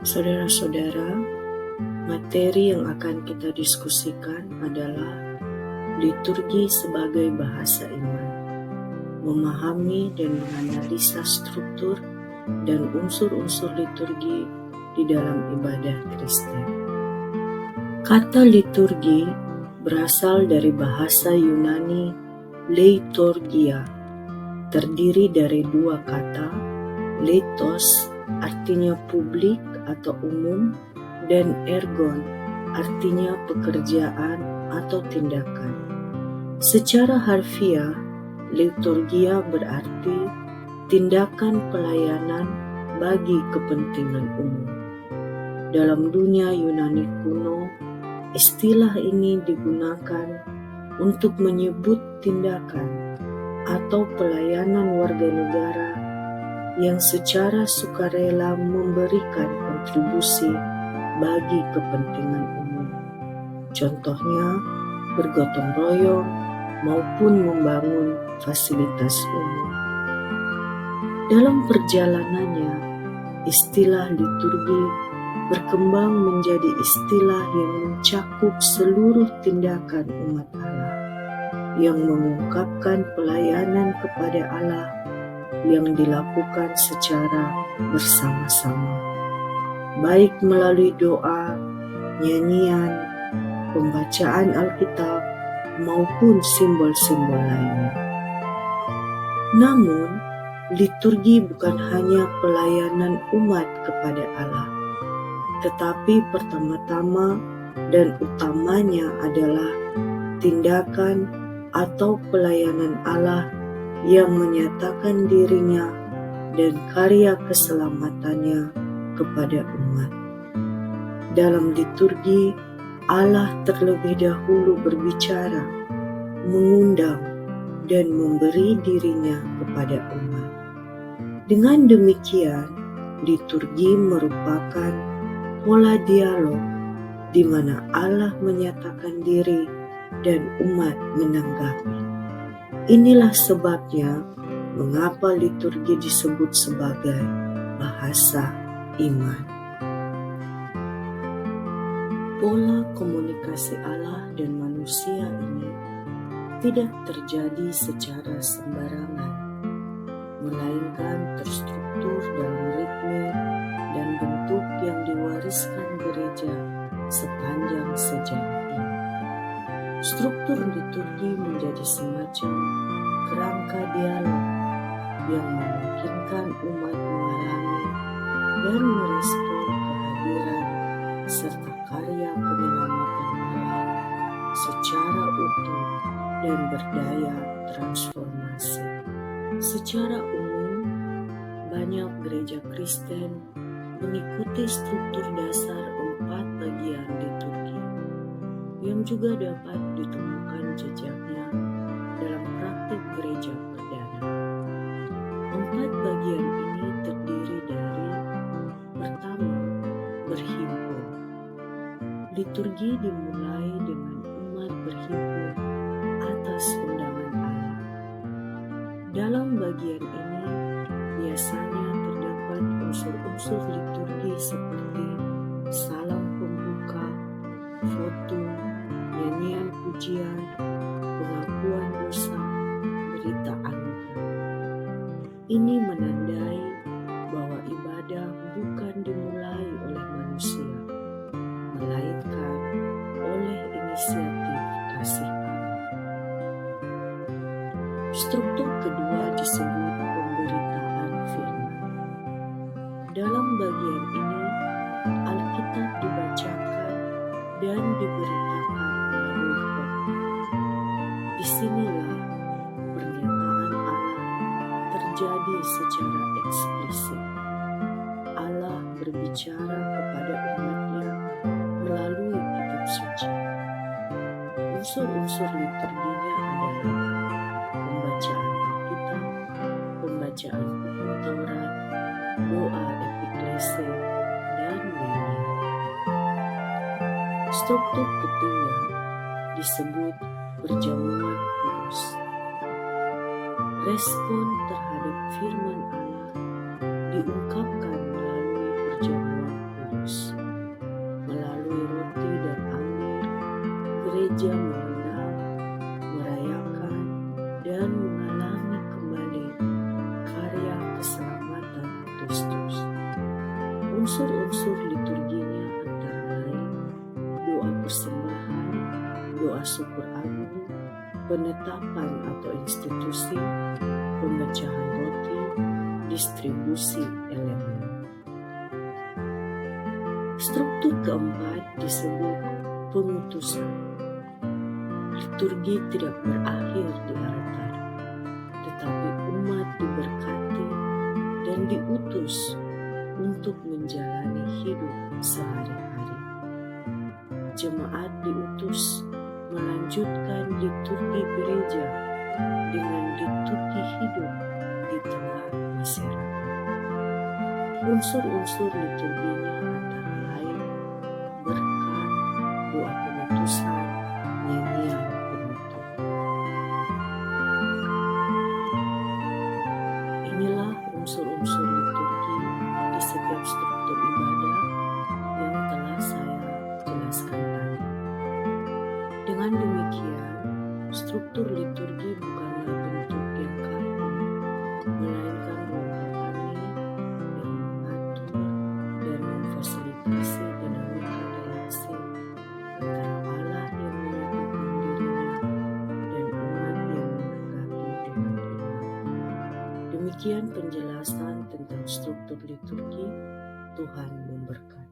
Saudara-saudara, materi yang akan kita diskusikan adalah liturgi sebagai bahasa iman, memahami dan menganalisa struktur dan unsur-unsur liturgi di dalam ibadah Kristen. Kata liturgi berasal dari bahasa Yunani leiturgia, terdiri dari dua kata, leitos artinya publik atau umum, dan ergon artinya pekerjaan atau tindakan. Secara harfiah, liturgia berarti tindakan pelayanan bagi kepentingan umum. Dalam dunia Yunani kuno, istilah ini digunakan untuk menyebut tindakan atau pelayanan warga negara yang secara sukarela memberikan kontribusi bagi kepentingan umum. Contohnya, bergotong royong maupun membangun fasilitas umum. Dalam perjalanannya, istilah liturgi berkembang menjadi istilah yang mencakup seluruh tindakan umat Allah, yang mengungkapkan pelayanan kepada Allah yang dilakukan secara bersama-sama, baik melalui doa, nyanyian, pembacaan Alkitab, maupun simbol-simbol lainnya. Namun, liturgi bukan hanya pelayanan umat kepada Allah, tetapi pertama-tama dan utamanya adalah tindakan atau pelayanan Allah yang menyatakan dirinya dan karya keselamatannya kepada umat. Dalam liturgi, Allah terlebih dahulu berbicara, mengundang, dan memberi dirinya kepada umat. Dengan demikian, liturgi merupakan pola dialog di mana Allah menyatakan diri dan umat menanggapi. Inilah sebabnya mengapa liturgi disebut sebagai bahasa iman. Pola komunikasi Allah dan manusia ini tidak terjadi secara sembarangan, melainkan terstruktur dalam ritme dan bentuk yang diwariskan gereja sepanjang sejarah ini. Struktur liturgi menjadi semacam kerangka dialog yang memungkinkan umat mengalami dan merespon kehadiran serta karya penyelamatan Allah secara utuh dan berdaya transformasi. Secara umum, banyak gereja Kristen mengikuti struktur dasar 4 bagian liturgi, yang juga dapat ditemukan jejaknya dalam praktik gereja perdana. 4 bagian ini terdiri dari: pertama, berhimpun. Liturgi dimulai dengan umat berhimpun atas undangan Allah. Dalam bagian ini biasanya terdapat unsur-unsur liturgi seperti salam pembuka, foto, nyanyian pujian, pengakuan dosa, berita anugerah. Ini menandai bahwa ibadah bukan dimulai oleh manusia, melainkan oleh inisiatif kasih Allah. Struktur kedua disebut pemberitaan firman. Dalam bagian ini, Alkitab dibacakan dan diberitakan melalui khotbah. Disinilah pernyataan Allah terjadi secara eksplisit. Allah berbicara kepada umatnya melalui kitab suci. Unsur-unsur liturginya adalah pembacaan Alkitab, pembacaan hukum Taurat, doa epiklese, dan nyanyian. Struktur ketiga disebut perjamuan kudus. Respon terhadap firman Allah diungkapkan melalui perjamuan kudus. gereja mengenal, merayakan, dan mengalami kembali karya keselamatan Kristus. Unsur-unsur liturginya antara lain doa persembahan, doa syukur agung, penetapan atau institusi, pemecahan roti, distribusi elemen. Struktur keempat disebut pengutusan. Liturgi tidak berakhir di altar, tetapi umat diberkati dan diutus untuk menjalani hidup sehari-hari. Jemaat diutus melanjutkan liturgi gereja dengan liturgi hidup di tengah masyarakat. Unsur-unsur liturginya antara lain berkat, doa pemutusan, nyanyian penutup. Inilah unsur-unsur liturgi di setiap struktur ibadah yang telah saya jelaskan tadi. Dengan demikian, struktur liturgi bukanlah bentuk yang kaku, melainkan rohani yang mengatur dan memfasilitasi dinamika relasi antara Allah yang menyebutkan dirinya dan umat yang menanggapi dengan iman. Demikian penjelasan tentang struktur liturgi. Tuhan memberkati.